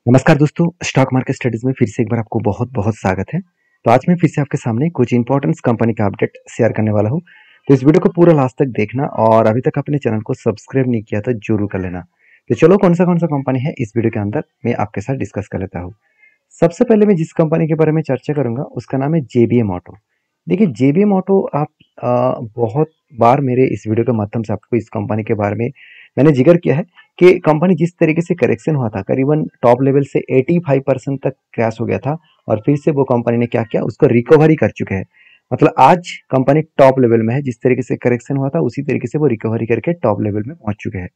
नमस्कार दोस्तों, stock market studies में फिर से एक बार आपको बहुत बहुत स्वागत है। तो आज मैं फिर से आपके सामने कुछ इंपॉर्टेंट कंपनी का अपडेट शेयर करने वाला हूं। तो इस वीडियो को पूरा लास्ट तक देखना और अभी तक अपने चैनल को सब्सक्राइब नहीं किया तो जरूर कर लेना। तो चलो कौन सा कंपनी है इस वीडियो के अंदर मैं आपके साथ डिस्कस कर लेता हूँ। सबसे पहले मैं जिस कंपनी के बारे में चर्चा करूंगा उसका नाम है जेबीएम ऑटो। देखिए जेबीएम ऑटो आप बहुत बार मेरे इस वीडियो के माध्यम से आपको इस कंपनी के बारे में मैंने जिक्र किया है कि कंपनी जिस तरीके से करेक्शन हुआ था, करीबन टॉप लेवल से 85% तक क्रैश हो गया था और फिर से वो कंपनी ने क्या किया, उसको रिकवरी कर चुके हैं। मतलब आज कंपनी टॉप लेवल में है, जिस तरीके से करेक्शन हुआ था उसी तरीके से वो रिकवरी करके टॉप लेवल में पहुंच चुके हैं।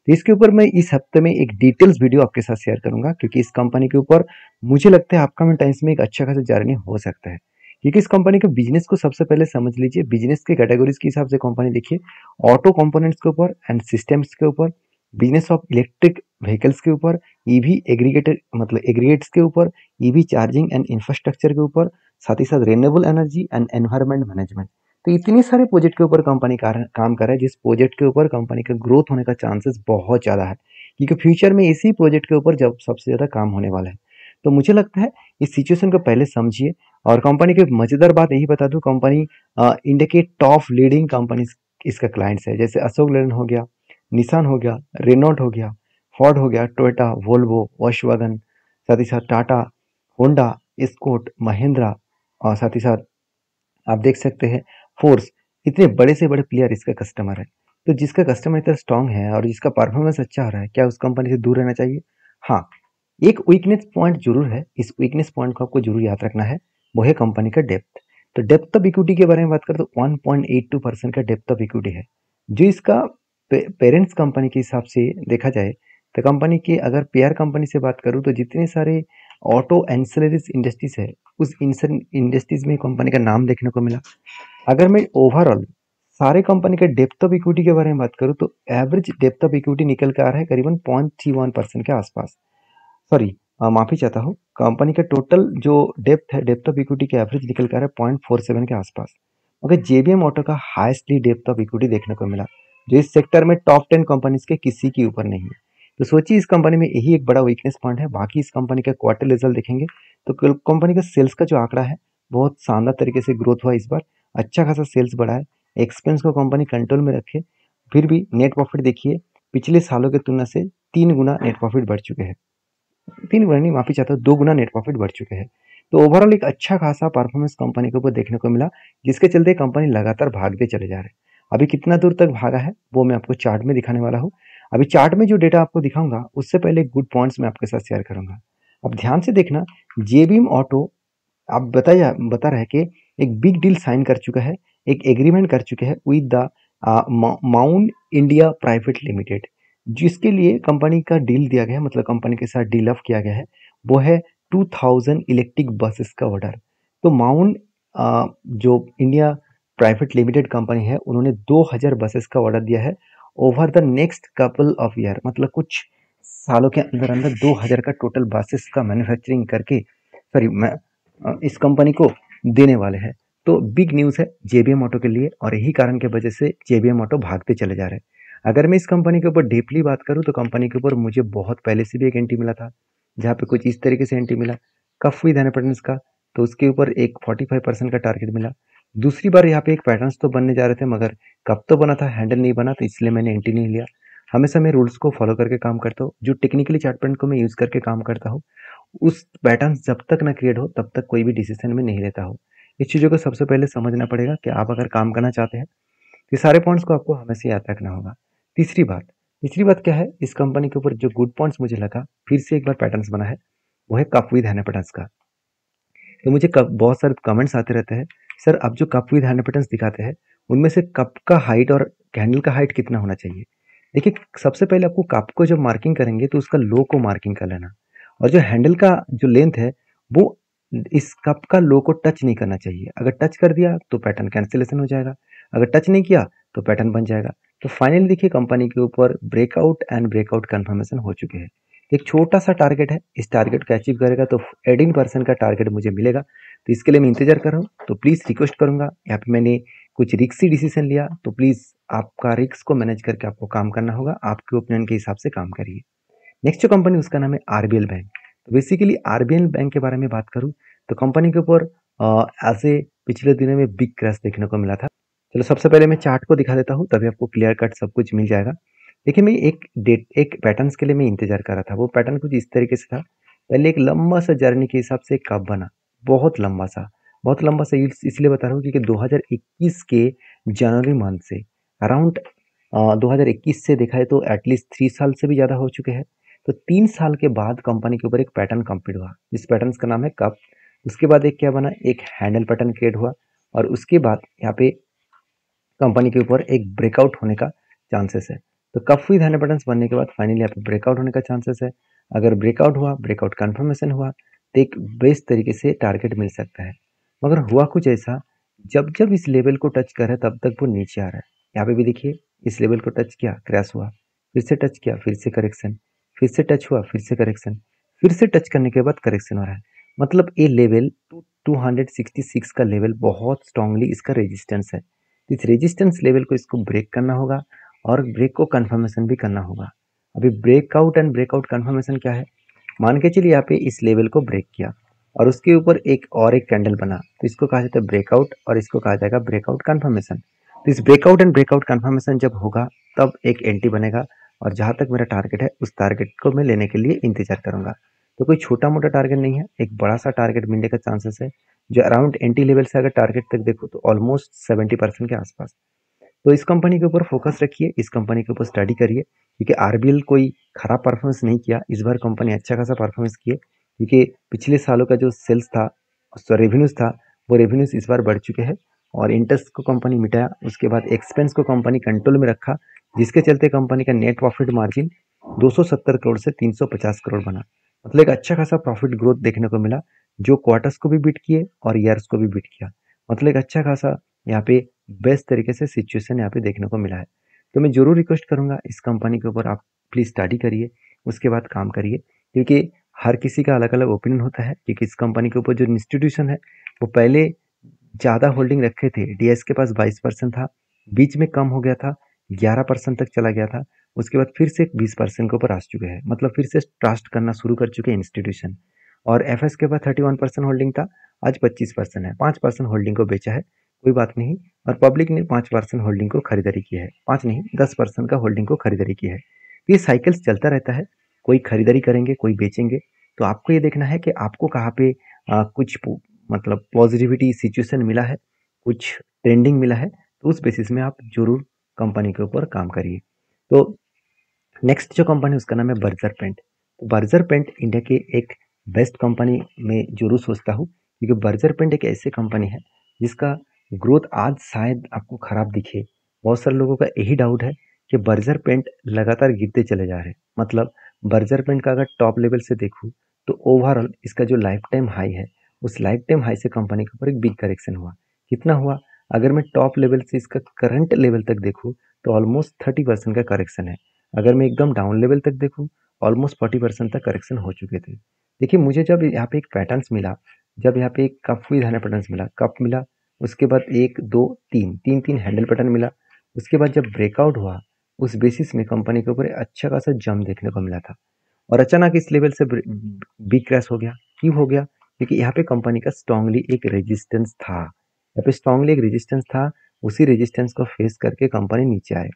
तो इसके ऊपर मैं इस हफ्ते में एक डिटेल्स वीडियो आपके साथ शेयर करूंगा, क्योंकि इस कंपनी के ऊपर मुझे लगता है अपकमिंग टाइम्स में एक अच्छा खासा जर्नी हो सकता है। क्योंकि इस कंपनी के बिजनेस को सबसे पहले समझ लीजिए, बिजनेस के कैटेगरीज के हिसाब से कंपनी देखिए, ऑटो कंपोनेंट्स के ऊपर एंड सिस्टम्स के ऊपर, बिजनेस ऑफ इलेक्ट्रिक व्हीकल्स के ऊपर, ईवी एग्रीगेटेड मतलब एग्रीगेट्स के ऊपर, ईवी चार्जिंग एंड इंफ्रास्ट्रक्चर के ऊपर, साथ ही साथ renewable energy and environment management. तो इतने सारे प्रोजेक्ट के ऊपर कंपनी काम कर रहा है, जिस प्रोजेक्ट के ऊपर कंपनी का ग्रोथ होने का चांसेस बहुत ज़्यादा है, क्योंकि फ्यूचर में इसी प्रोजेक्ट के ऊपर जब सबसे ज़्यादा काम होने वाला है। तो मुझे लगता है इस सिचुएशन को पहले समझिए। और कंपनी की मज़ेदार बात यही बता दूं, कंपनी इंडिया के टॉप लीडिंग कंपनी इसका क्लाइंट्स है, जैसे अशोक लेलैंड हो गया, निसान हो गया, रेनॉल्ट हो गया, फोर्ड हो गया, टोयोटा, वोल्वो, वॉक्सवैगन, साथ ही साथ टाटा, होंडा, स्कॉट, महिंद्रा, और साथ ही साथ आप देख सकते हैं फोर्स। इतने बड़े से बड़े प्लेयर इसका कस्टमर है। तो जिसका कस्टमर इतना स्ट्रांग है और जिसका परफॉर्मेंस अच्छा हो रहा है, क्या उस कंपनी से दूर रहना चाहिए? हाँ, एक वीकनेस पॉइंट जरूर है, इस वीकनेस पॉइंट को आपको जरूर याद रखना है, वो है कंपनी का डेप्थ। तो डेप्थ ऑफ इक्विटी के बारे में बात करें तो 1.82% का डेप्थ ऑफ इक्विटी है, जो इसका पेरेंट्स कंपनी के हिसाब से देखा जाए तो कंपनी की अगर पेयर कंपनी से बात करूं तो जितने सारे ऑटो एंसिलरीज इंडस्ट्रीज है, उस इंडस्ट्रीज में कंपनी का नाम देखने को मिला। अगर मैं ओवरऑल सारे कंपनी के डेप्थ ऑफ इक्विटी के बारे में बात करूं तो एवरेज डेप्थ ऑफ इक्विटी निकल कर आ रहा है करीबन 0.31% के आसपास। सॉरी, माफी चाहता हूँ, कंपनी का टोटल जो डेप्थ है, डेप्थ ऑफ इक्विटी के एवरेज निकल कर आ रहा है 0.47 के आसपास। मगर जेबीएम ऑटो का हाईएस्टली डेप्थ ऑफ इक्विटी देखने को मिला, जो इस सेक्टर में टॉप 10 कंपनीज के किसी के ऊपर नहीं है। तो सोचिए इस कंपनी में यही एक बड़ा वीकनेस पॉइंट है। बाकी इस कंपनी का क्वार्टर रिजल्ट देखेंगे तो कंपनी का सेल्स का जो आंकड़ा है, बहुत शानदार तरीके से ग्रोथ हुआ इस बार, अच्छा खासा सेल्स बढ़ा है, एक्सपेंस को कंपनी कंट्रोल में रखे, फिर भी नेट प्रॉफिट देखिए पिछले सालों की तुलना से 3 गुना नेट प्रॉफिट बढ़ चुके हैं। 3 गुना नहीं, माफी चाहता हूँ, 2 गुना नेट प्रॉफिट बढ़ चुके हैं। तो ओवरऑल एक अच्छा खासा परफॉर्मेंस कंपनी के ऊपर देखने को मिला, जिसके चलते कंपनी लगातार भागते चले जा रहे हैं। अभी कितना दूर तक भागा है वो मैं आपको चार्ट में दिखाने वाला हूँ। अभी चार्ट में जो डेटा आपको दिखाऊंगा उससे पहले गुड पॉइंट्स मैं आपके साथ शेयर करूंगा। अब ध्यान से देखना, जेबीएम ऑटो आप बता रहे कि एक बिग डील साइन कर चुका है, एक एग्रीमेंट कर चुके हैं with the mount India private limited. जिसके लिए कंपनी का डील दिया गया है, मतलब कंपनी के साथ डील अप किया गया है, वो है 2000 इलेक्ट्रिक बसेस का ऑर्डर। तो माउंट जो इंडिया प्राइवेट लिमिटेड कंपनी है, उन्होंने 2000 बसेस का ऑर्डर दिया है over the next couple of year, मतलब कुछ सालों के अंदर अंदर 2000 का टोटल बसेस का मैन्युफैक्चरिंग करके, सॉरी, इस कंपनी को देने वाले हैं। तो बिग न्यूज़ है जेबीएम ऑटो के लिए, और यही कारण की वजह से जेबीएम ऑटो भागते चले जा रहे हैं। अगर मैं इस कंपनी के ऊपर डीपली बात करूं तो कंपनी के ऊपर मुझे बहुत पहले से भी एक एंट्री मिला था, जहां पे कुछ इस तरीके से एंट्री मिला, कफ विद पैटर्न्स का। तो उसके ऊपर एक 45% का टारगेट मिला। दूसरी बार यहाँ पे एक पैटर्न्स तो बनने जा रहे थे, मगर कब तो बना था, हैंडल नहीं बना, तो इसलिए मैंने एंट्री नहीं लिया। हमेशा मैं रूल्स को फॉलो करके काम करता हूँ, जो टेक्निकली चार्ट पैटर्न को मैं यूज करके काम करता हूँ, उस पैटर्न जब तक ना क्रिएट हो तब तक कोई भी डिसीजन में नहीं लेता हूँ। इस चीज़ों को सबसे पहले समझना पड़ेगा कि आप अगर काम करना चाहते हैं, ये सारे पॉइंट्स को आपको हमेशा याद रखना होगा। तीसरी बात तीसरी बात क्या है, इस कंपनी के ऊपर जो गुड पॉइंट्स मुझे लगा, फिर से एक बार पैटर्न्स बना है, वो है कप विद हैंड का। तो मुझे बहुत सारे कमेंट्स आते रहते हैं, सर आप जो कप विद हैंड दिखाते हैं, उनमें से कप का हाइट और कैंडल का हाइट कितना होना चाहिए? देखिए, सबसे पहले आपको कप को जब मार्किंग करेंगे तो उसका लो को मार्किंग कर लेना, और जो हैंडल का जो लेंथ है, वो इस कप का लो को टच नहीं करना चाहिए। अगर टच कर दिया तो पैटर्न कैंसिलेशन हो जाएगा, अगर टच नहीं किया तो पैटर्न बन जाएगा। तो फाइनली देखिए, कंपनी के ऊपर ब्रेकआउट एंड ब्रेकआउट कंफर्मेशन हो चुके हैं। एक छोटा सा टारगेट है, इस टारगेट को अचीव करेगा तो 18% का टारगेट मुझे मिलेगा। तो इसके लिए मैं इंतजार कर रहा हूँ। तो प्लीज़ रिक्वेस्ट करूंगा, यहाँ पे मैंने कुछ रिक्सी डिसीजन लिया, तो प्लीज़ आपका रिस्क को मैनेज करके आपको काम करना होगा, आपके ओपिनियन के हिसाब से काम करिए। नेक्स्ट जो कंपनी उसका नाम है आरबीएल बैंक। तो बेसिकली आरबीएल बैंक के बारे में बात करूँ तो कंपनी के ऊपर ऐसे पिछले दिनों में बिग क्रैश देखने को मिला था। चलो सबसे पहले मैं चार्ट को दिखा देता हूँ, तभी आपको क्लियर कट सब कुछ मिल जाएगा। देखिए मैं एक पैटर्न्स के लिए मैं इंतजार कर रहा था। वो पैटर्न कुछ इस तरीके से था। पहले एक लंबा सा जर्नी के हिसाब से कब बना, बहुत लंबा सा, बहुत लंबा सा इसलिए बता रहा हूँ क्योंकि 2021 के जनवरी मंथ से अराउंड 2021 से देखा है तो एटलीस्ट 3 साल से भी ज़्यादा हो चुके हैं। तो 3 साल के बाद कंपनी के ऊपर एक पैटर्न कंप्लीट हुआ, जिस पैटर्न का नाम है कप। उसके बाद एक क्या बना, एक हैंडल पैटर्न क्रिएट हुआ और उसके बाद यहाँ पे कंपनी के ऊपर एक ब्रेकआउट होने का चांसेस है। तो कप विद हैंडल पैटर्न्स बनने के बाद फाइनली यहाँ पे ब्रेकआउट होने का चांसेस है। अगर ब्रेकआउट हुआ, ब्रेकआउट कंफर्मेशन हुआ तो एक बेस्ट तरीके से टारगेट मिल सकता है। मगर हुआ कुछ ऐसा, जब जब इस लेवल को टच कर रहा है तब तक वो नीचे आ रहा है। यहाँ पे भी देखिए इस लेवल को टच किया, क्रैश हुआ, फिर से टच किया, फिर से करेक्शन, फिर से टच हुआ, फिर से करेक्शन, फिर से टच करने के बाद करेक्शन हो रहा है। मतलब ये लेवल 266 का लेवल बहुत स्ट्रांगली इसका रेजिस्टेंस है। इस रेजिस्टेंस लेवल को इसको ब्रेक करना होगा और ब्रेक को कंफर्मेशन भी करना होगा। अभी ब्रेकआउट एंड ब्रेकआउट कंफर्मेशन क्या है, मान के चलिए यहाँ पे इस लेवल को ब्रेक किया और उसके ऊपर एक कैंडल बना, तो इसको कहा जाता है ब्रेकआउट और इसको कहा जाएगा ब्रेकआउट कंफर्मेशन। तो इस ब्रेकआउट एंड ब्रेकआउट कंफर्मेशन जब होगा तब एक एंट्री बनेगा और जहां तक मेरा टारगेट है उस टारगेट को मैं लेने के लिए इंतजार करूंगा। तो कोई छोटा मोटा टारगेट नहीं है, एक बड़ा सा टारगेट मिलने का चांसेस है, जो अराउंड एंट्री लेवल से अगर टारगेट तक देखो तो ऑलमोस्ट 70% के आसपास। तो इस कंपनी के ऊपर फोकस रखिए, इस कंपनी के ऊपर स्टडी करिए क्योंकि आरबीएल कोई खराब परफॉर्मेंस नहीं किया, इस बार कंपनी अच्छा खासा परफॉर्मेंस किए क्योंकि पिछले सालों का जो सेल्स था, रेवेन्यूज था, वो रेवेन्यूज इस बार बढ़ चुके हैं और इंटरेस्ट को कंपनी मिटाया, उसके बाद एक्सपेंस को कंपनी कंट्रोल में रखा, जिसके चलते कंपनी का नेट प्रॉफिट मार्जिन 270 करोड़ से 350 करोड़ बना। मतलब एक अच्छा खासा प्रॉफिट ग्रोथ देखने को मिला, जो क्वार्टर्स को भी बीट किए और ईयर्स को भी बीट किया। मतलब एक अच्छा खासा यहाँ पे बेस्ट तरीके से सिचुएशन यहाँ पे देखने को मिला है। तो मैं जरूर रिक्वेस्ट करूंगा इस कंपनी के ऊपर आप प्लीज स्टडी करिए, उसके बाद काम करिए क्योंकि हर किसी का अलग अलग ओपिनियन होता है। क्योंकि इस कंपनी के ऊपर जो इंस्टीट्यूशन है वो पहले ज़्यादा होल्डिंग रखे थे, डीएस के पास 22% था, बीच में कम हो गया था, 11% तक चला गया था, उसके बाद फिर से 20% के ऊपर आ चुके हैं। मतलब फिर से ट्रस्ट करना शुरू कर चुके हैं इंस्टीट्यूशन। और एफएस के पास 31% होल्डिंग था, आज 25% है, 5% होल्डिंग को बेचा है, कोई बात नहीं। और पब्लिक ने 5% होल्डिंग को खरीदारी की है, 5 नहीं 10% का होल्डिंग को खरीदारी की है। ये साइकिल्स चलता रहता है, कोई खरीदारी करेंगे, कोई बेचेंगे। तो आपको ये देखना है कि आपको कहाँ पे कुछ मतलब पॉजिटिविटी सिचुएशन मिला है, कुछ ट्रेंडिंग मिला है, तो उस बेसिस में आप जरूर कंपनी के ऊपर काम करिए। तो नेक्स्ट जो कंपनी उसका नाम है बर्जर पेंट। तो बर्जर पेंट इंडिया के एक बेस्ट कंपनी में जरूर सोचता हूँ क्योंकि बर्जर पेंट एक ऐसी कंपनी है जिसका ग्रोथ आज शायद आपको खराब दिखे। बहुत सारे लोगों का यही डाउट है कि बर्जर पेंट लगातार गिरते चले जा रहे हैं। मतलब बर्जर पेंट का अगर टॉप लेवल से देखूँ तो ओवरऑल इसका जो लाइफ टाइम हाई है, उस लाइफ टाइम हाई से कंपनी के ऊपर एक बिग करेक्शन हुआ। कितना हुआ, अगर मैं टॉप लेवल से इसका करंट लेवल तक देखूँ तो ऑलमोस्ट 30% का करेक्शन है। अगर मैं एकदम डाउन लेवल तक देखूँ ऑलमोस्ट 40% तक करेक्शन हो चुके थे। देखिए मुझे जब यहाँ पे एक पैटर्न्स मिला, जब यहाँ पे एक कप विद हैंडल पैटर्न्स मिला, कप मिला, उसके बाद एक दो तीन तीन तीन हैंडल पैटर्न मिला, उसके बाद जब ब्रेकआउट हुआ उस बेसिस में कंपनी के ऊपर अच्छा खासा जंप देखने को मिला था और अचानक इस लेवल से बिग क्रैश हो गया। क्यों हो गया, क्योंकि यहाँ पे कंपनी का स्ट्रांगली एक रेजिस्टेंस था, यहाँ पे स्ट्रांगली एक रेजिस्टेंस था, उसी रेजिस्टेंस को फेस करके कंपनी नीचे आए।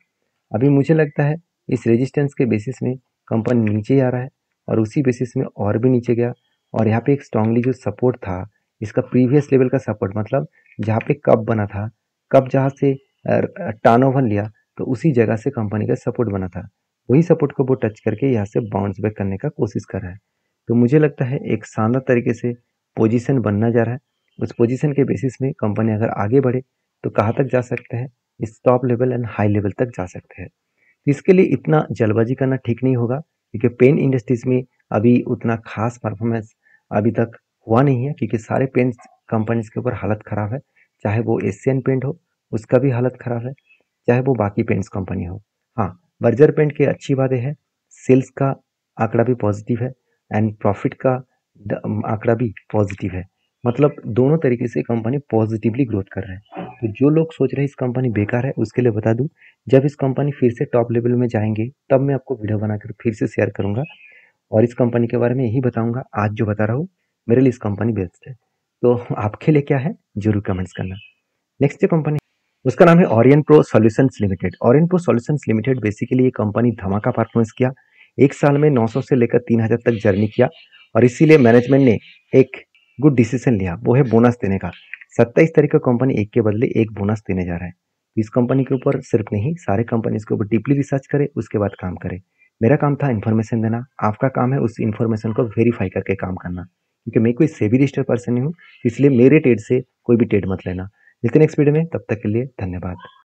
अभी मुझे लगता है इस रेजिस्टेंस के बेसिस में कंपनी नीचे आ रहा है और उसी बेसिस में और भी नीचे गया और यहाँ पे एक स्ट्रांगली जो सपोर्ट था, इसका प्रीवियस लेवल का सपोर्ट, मतलब जहाँ पे कप बना था, कप जहाँ से टर्नओवर लिया तो उसी जगह से कंपनी का सपोर्ट बना था, वही सपोर्ट को वो टच करके यहाँ से बाउंस बैक करने का कोशिश कर रहा है। तो मुझे लगता है एक शानदार तरीके से पोजीशन बनना जा रहा है। उस पोजीशन के बेसिस में कंपनी अगर आगे बढ़े तो कहाँ तक जा सकते हैं, इस top level and high level तक जा सकते हैं। इसके लिए इतना जल्दबाजी करना ठीक नहीं होगा क्योंकि पेन इंडस्ट्रीज में अभी उतना खास परफॉर्मेंस अभी तक हुआ नहीं है क्योंकि सारे पेंट कंपनीज के ऊपर हालत खराब है। चाहे वो एशियन पेंट हो उसका भी हालत खराब है, चाहे वो बाकी पेंट्स कंपनी हो। हाँ, बर्जर पेंट की अच्छी बात है सेल्स का आंकड़ा भी पॉजिटिव है एंड प्रॉफिट का आंकड़ा भी पॉजिटिव है। मतलब दोनों तरीके से कंपनी पॉजिटिवली ग्रोथ कर रहा है। तो जो लोग सोच रहे हैं इस कंपनी बेकार है उसके लिए बता दूं, जब इस कंपनी फिर से टॉप लेवल में जाएंगे तब मैं आपको वीडियो बनाकर फिर से शेयर करूंगा। और इस कंपनी के बारे में यही बताऊंगा। आज जो बता रहा हूँ मेरे लिए इस कंपनी बेस्ट है, तो आपके लिए क्या है जरूर कमेंट्स करना। नेक्स्ट जो कंपनी उसका नाम है Orion pro solutions limited. Orion pro solutions limited basically ये कंपनी धमाका परफॉर्मेंस किया। एक साल में 900 से लेकर 3000 तक जर्नी किया और इसीलिए मैनेजमेंट ने एक गुड डिसीजन लिया, वो है बोनस देने का। 27 तारीख को कंपनी एक के बदले एक बोनस देने जा रहा है। इस कंपनी के ऊपर सिर्फ नहीं, सारे कंपनीज के ऊपर डीपली रिसर्च करे, उसके बाद काम करे। मेरा काम था इन्फॉर्मेशन देना, आपका काम है उस इन्फॉर्मेशन को वेरीफाई करके काम करना, क्योंकि मैं कोई सेबी रजिस्टर्ड पर्सन नहीं हूँ, इसलिए मेरे ट्रेड से कोई भी ट्रेड मत लेना। मिलते हैं नेक्स्ट वीडियो में, तब तक के लिए धन्यवाद।